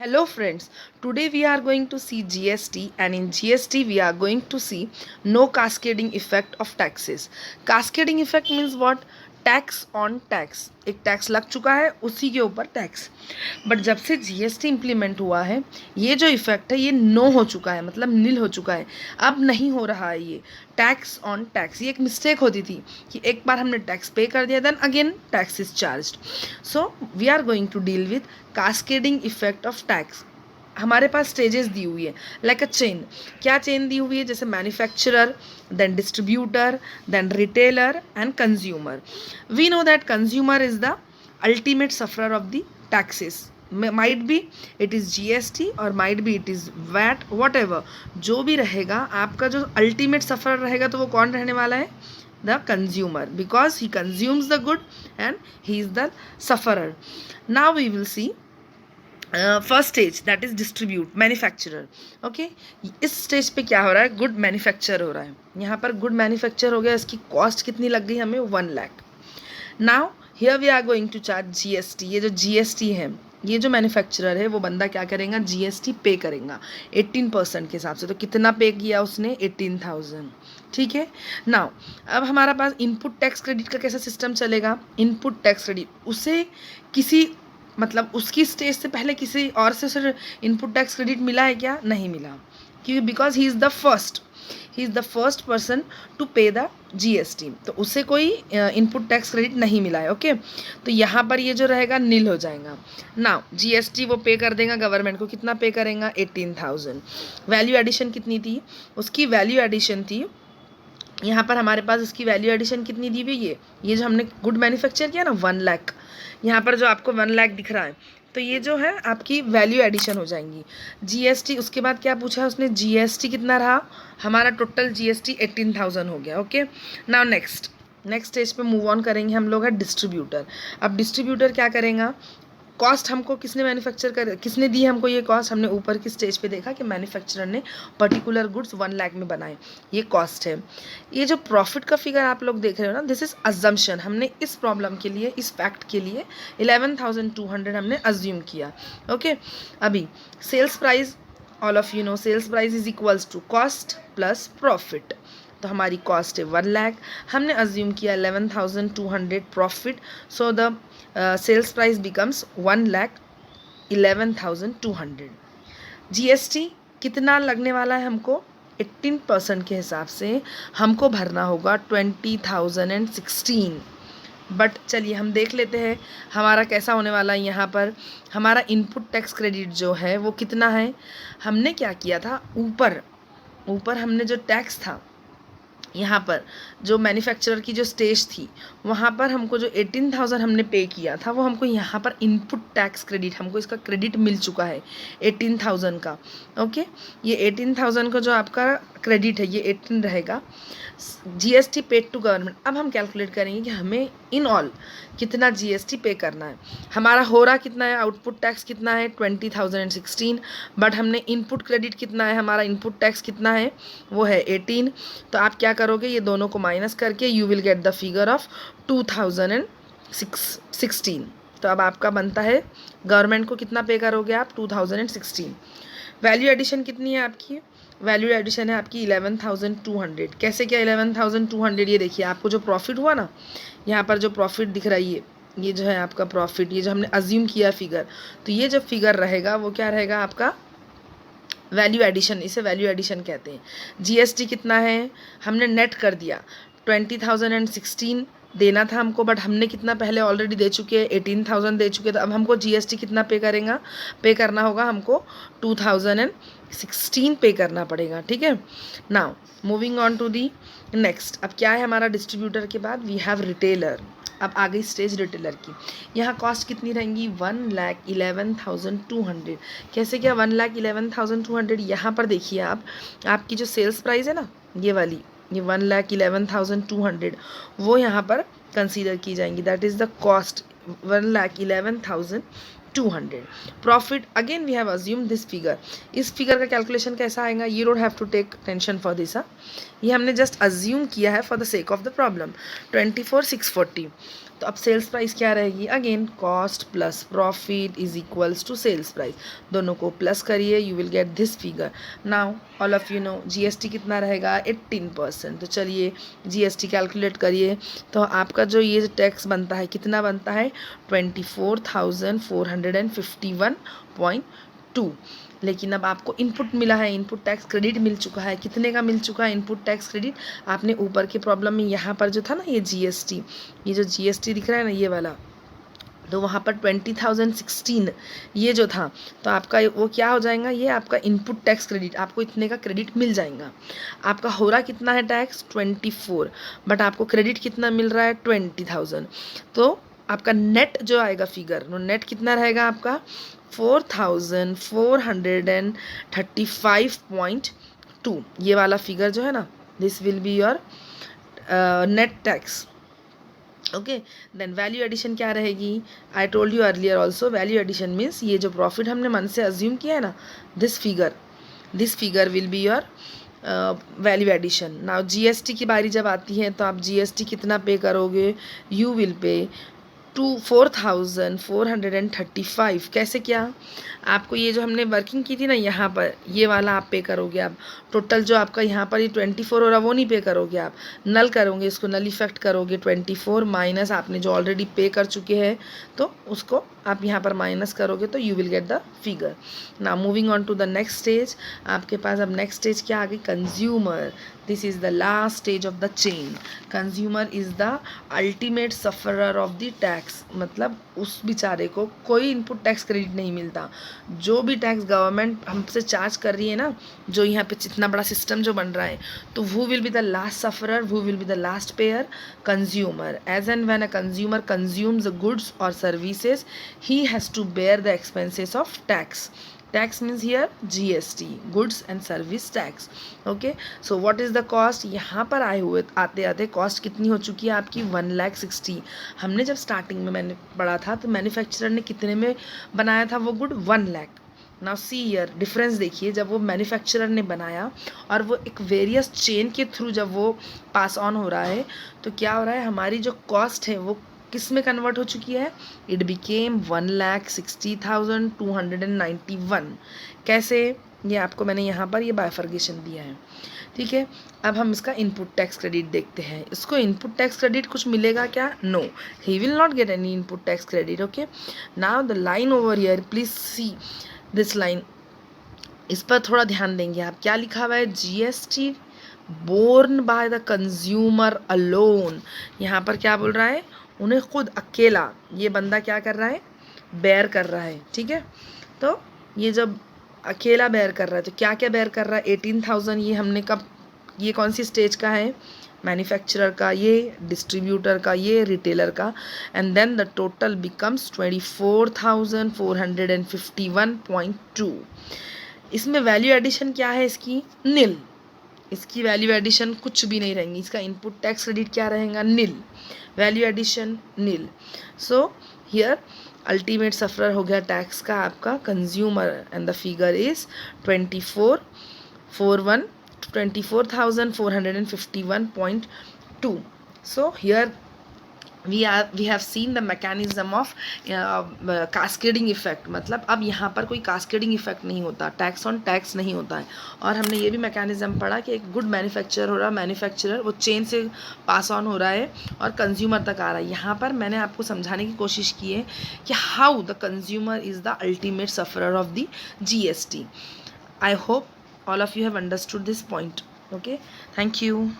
Hello friends, today we are going to see GST, and in GST we are going to see no cascading effect of taxes. Cascading effect means what? Tax on tax, एक tax लग चुका है उसी के ऊपर tax, but जब से GST implement हुआ है ये जो इफेक्ट है ये नो हो चुका है, मतलब नील हो चुका है, अब नहीं हो रहा है ये टैक्स ऑन टैक्स। ये एक मिस्टेक होती थी कि एक बार हमने टैक्स पे कर दिया then again tax is charged. So we are going to deal with cascading effect of tax. हमारे पास स्टेजेस दी हुई है लाइक अ चेन। क्या चेन दी हुई है? जैसे manufacturer, then distributor, then retailer and consumer. We know that consumer is the ultimate sufferer of the taxes. Might be it is GST और might be it is VAT, whatever जो भी रहेगा, आपका जो अल्टीमेट सफरर रहेगा तो वो कौन रहने वाला है? The consumer, because he consumes the good and he is the sufferer. Now we will see first stage that is distribute manufacturer. Okay, इस स्टेज पे क्या हो रहा है? गुड मैन्युफैक्चर हो रहा है। यहाँ पर गुड मैन्युफैक्चर हो गया, इसकी कॉस्ट कितनी लग गई हमें? 1 lakh. Now here we are going to charge GST. ये जो जीएसटी है, ये जो मैन्युफैक्चरर है वो बंदा क्या करेगा? जीएसटी पे करेगा 18% के हिसाब से। तो कितना पे किया उसने? 18,000। ठीक है। नाउ अब हमारा पास इनपुट टैक्स क्रेडिट का कैसा सिस्टम चलेगा? इनपुट टैक्स क्रेडिट उसे किसी, मतलब उसकी स्टेज से पहले किसी और से उसे इनपुट टैक्स क्रेडिट मिला है क्या? नहीं मिला, क्योंकि because he is the first person to pay the GST, तो उसे कोई इनपुट टैक्स क्रेडिट नहीं मिला है। ओके, तो यहाँ पर ये जो रहेगा नील हो जाएगा। नाउ जीएसटी वो पे कर देगा गवर्नमेंट को। कितना पे करेगा? 18,000। वैल्यू एडिशन कितनी थी? उसकी वैल्यू एडिशन थी, यहाँ पर हमारे पास इसकी वैल्यू एडिशन कितनी दी हुई है? ये जो हमने गुड मैन्युफैक्चर किया ना 1 लाख, यहाँ पर जो आपको 1 लाख दिख रहा है, तो ये जो है आपकी वैल्यू एडिशन हो जाएंगी। जीएसटी उसके बाद क्या पूछा है उसने? जीएसटी कितना रहा हमारा? टोटल जीएसटी 18,000 हो गया। ओके, नाउ नेक्स्ट स्टेज पे मूव ऑन करेंगे हम लोग है डिस्ट्रीब्यूटर। अब डिस्ट्रीब्यूटर क्या करेगा? कॉस्ट हमको किसने दी हमको ये कॉस्ट? हमने ऊपर की स्टेज पे देखा कि मैन्युफैक्चरर ने पर्टिकुलर गुड्स 1 लाख में बनाए, ये कॉस्ट है। ये जो प्रॉफिट का फिगर आप लोग देख रहे हो ना, दिस इज अजम्पशन। हमने इस प्रॉब्लम के लिए, इस फैक्ट के लिए 11,200 हमने अज्यूम किया। ओके, अभी sales price, all of you know sales price is equals to cost plus profit. तो हमारी कॉस्ट है 1 लाख, हमने अज्यूम किया 11,200 profit, so the sales price becomes 1,11,200। GST कितना लगने वाला है हमको? 18% के हिसाब से हमको भरना होगा 20,016। बट चलिए हम देख लेते हैं हमारा कैसा होने वाला है। यहाँ पर हमारा इनपुट टैक्स क्रेडिट जो है वो कितना है? हमने क्या किया था, ऊपर हमने जो टैक्स था, यहाँ पर जो मैन्युफैक्चरर की जो स्टेज थी वहाँ पर हमको जो 18,000 हमने पे किया था वो हमको यहाँ पर इनपुट टैक्स क्रेडिट, हमको इसका क्रेडिट मिल चुका है 18,000 का। ओके, ये 18,000 का जो आपका क्रेडिट है ये 18 रहेगा। GST paid to government. अब हम कैलकुलेट करेंगे कि हमें इन ऑल कितना जीएसटी पे करना है। हमारा हो रहा कितना है? आउटपुट टैक्स कितना है? 20,016। बट हमने इनपुट क्रेडिट कितना है? हमारा इनपुट टैक्स कितना है? वो है 18। तो आप क्या करोगे? ये दोनों को माइनस करके you will get the figure of 2016। तो अब आपका बनता है गवर्नमेंट को कितना पे करोगे आप? 2016। वैल्यू एडिशन कितनी है आपकी? वैल्यू एडिशन है आपकी 11,200। कैसे क्या 11,200? ये देखिए आपको जो प्रॉफिट हुआ ना, यहाँ पर जो प्रॉफिट दिख रही है, ये जो है आपका प्रॉफिट, ये जो हमने अज्यूम किया फिगर, तो ये जो फिगर रहेगा वो क्या रहेगा आपका? Value addition. इसे वैल्यू एडिशन कहते हैं। जीएसटी कितना है? हमने नेट कर दिया 20,016 देना था हमको, बट हमने कितना पहले ऑलरेडी दे चुके हैं? 18,000 दे चुके। तो अब हमको जीएसटी कितना पे करना होगा? हमको 2016 पे करना पड़ेगा। ठीक है। Now moving on to the next. अब क्या है हमारा डिस्ट्रीब्यूटर के बाद? We have retailer. अब आ गई स्टेज रिटेलर की। यहाँ कॉस्ट कितनी रहेंगी? 1,11,200। कैसे क्या 1,11,200? यहाँ पर देखिए आप, आपकी जो सेल्स प्राइस है ना ये वाली, ये 1,11,200 वो यहाँ पर कंसीडर की जाएंगी। That is the cost 1,11,000 200. Profit, again we have assumed this figure. इस फिगर का कैलकुलेशन कैसा आएगा, you don't have to take tension for this. ये हमने जस्ट अज्यूम किया है for the sake of the problem. 24,640. तो अब सेल्स प्राइस क्या रहेगी, again cost plus profit is equals to sales price. दोनों को प्लस करिए, you will get this figure. Now all of you know GST कितना रहेगा, 18%. तो चलिए जीएसटी कैलकुलेट करिए. तो आपका जो ये टैक्स बनता है कितना बनता है, 24,451.2. लेकिन अब आपको इनपुट मिला है, इनपुट टैक्स क्रेडिट मिल चुका है. कितने का मिल चुका है इनपुट टैक्स क्रेडिट, आपने ऊपर के प्रॉब्लम में यहाँ पर जो था ना ये जीएसटी, ये जो जीएसटी दिख रहा है ना ये वाला, तो वहाँ पर 20,016 ये जो था, तो आपका वो क्या हो जाएगा, ये आपका इनपुट टैक्स क्रेडिट, आपको इतने का क्रेडिट मिल जाएगा. आपका हो रहा कितना है टैक्स 24, बट आपको क्रेडिट कितना मिल रहा है 20,000. तो आपका नेट जो आएगा फिगर, नेट कितना रहेगा आपका 4,435.2. ये वाला फिगर जो है ना, this will be your net tax. Okay, then value addition क्या रहेगी, I told you earlier also, value addition means ये जो प्रॉफिट हमने मन से अज्यूम किया है ना, this figure will be your value addition. Now GST की बारी जब आती है तो आप जीएसटी कितना पे करोगे, यू विल पे 4,435. कैसे क्या, आपको ये जो हमने वर्किंग की थी ना यहाँ पर, ये वाला आप पे करोगे. आप टोटल जो आपका यहाँ पर ये 24 हो रहा वो नहीं पे करोगे, आप नल करोगे, इसको नल इफेक्ट करोगे. 24 माइनस आपने जो ऑलरेडी पे कर चुके हैं तो उसको आप यहाँ पर माइनस करोगे, तो you will get the figure. Now moving on to the next stage. आपके पास अब नेक्स्ट स्टेज क्या आ गई, consumer. This is the last stage of the chain. Consumer is the ultimate sufferer of the tax. मतलब उस बेचारे को कोई इनपुट टैक्स क्रेडिट नहीं मिलता. जो भी टैक्स गवर्नमेंट हमसे चार्ज कर रही है ना, जो यहाँ पे इतना बड़ा सिस्टम जो बन रहा है, तो वो will be the last sufferer, वो will be the last payer, consumer. As and when a consumer consumes the goods और services, he has to bear the expenses of tax. Tax means here GST, goods and service tax. Okay, so what is the cost, यहाँ पर आए हुए आते आते cost कितनी हो चुकी है आपकी 1,60,000. हमने जब स्टार्टिंग में मैंने पढ़ा था तो मैन्युफैक्चरर ने कितने में बनाया था वो good, 1,00,000. Now see year difference देखिए, जब वो मैन्युफैक्चरर ने बनाया और वो एक वेरियस चेन के थ्रू जब वो पास ऑन हो रहा है, तो क्या हो रहा है, हमारी जो कॉस्ट है वो किस में कन्वर्ट हो चुकी है, इट बिकेम 1,60,291. कैसे, ये आपको मैंने यहाँ पर ये बाइफर्गेशन दिया है. ठीक है, अब हम इसका इनपुट टैक्स क्रेडिट देखते हैं. इसको इनपुट टैक्स क्रेडिट कुछ मिलेगा क्या, no, he will not get any input tax credit. Okay, now the line over here, please see this line, इस पर थोड़ा ध्यान देंगे आप. क्या लिखा हुआ है, GST borne by the consumer alone. यहाँ पर क्या बोल रहा है, उन्हें खुद अकेला ये बंदा क्या कर रहा है, बेयर कर रहा है. ठीक है, तो ये जब अकेला बेयर कर रहा है तो क्या क्या बेयर कर रहा है, 18,000. ये हमने कब, ये कौन सी स्टेज का है, मैन्युफैक्चरर का, ये डिस्ट्रीब्यूटर का, ये रिटेलर का. And then the total becomes 24,451.2. इसमें वैल्यू एडिशन क्या है इसकी, नील. इसकी वैल्यू एडिशन कुछ भी नहीं रहेंगी. इसका इनपुट टैक्स क्रेडिट क्या रहेगा, nil. Value addition nil. So here ultimate sufferer हो गया टैक्स का आपका consumer, and the figure is 24,451.2. So here we have seen the mechanism of cascading effect. मतलब अब यहाँ पर कोई cascading effect नहीं होता, टैक्स ऑन टैक्स नहीं होता है. और हमने ये भी मैकेनिज्म पढ़ा कि एक गुड मैन्युफैक्चरर हो रहा, मैन्युफैक्चरर वो चेन से पास ऑन हो रहा है और कंज्यूमर तक आ रहा है. यहाँ पर मैंने आपको समझाने की कोशिश की है कि how the consumer is the ultimate sufferer of the GST. I hope all of you have understood this point. Okay, thank you.